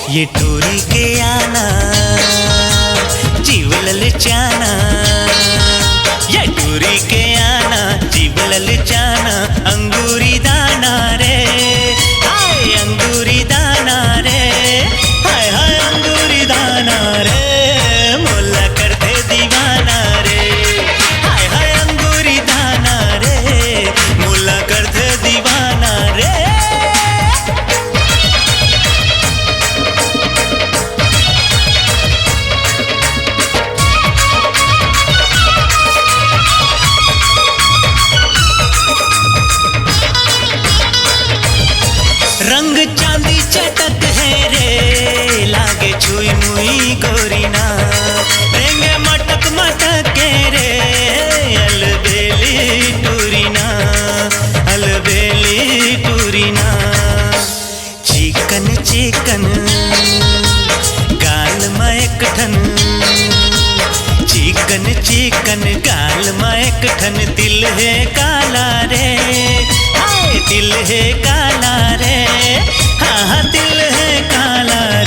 ये टोरी के आना जीव ललचाना, ये टोरी के आना जीव ललचाना। अंगूरी दाना रे हाय अंगूरी दाना रे, हाय हाय अंगूरी दाना रे, मोला करते दीवाना रे, हाय हाय अंगूरी दाना रे, मोला करते दीवाना रे। रंग चांदी चटक है रे, लागे छुई मुई गोरीना, रेंगे मटक मटक के रे, अलबेली टूरीना, अलबेली टूरीना। चिकन चिकन गाल में एक ठन, चिकन चिकन गाल में एक ठन, दिल है काला रे, हाय दिल है काला रे, हाँ हाँ दिल है काला रे।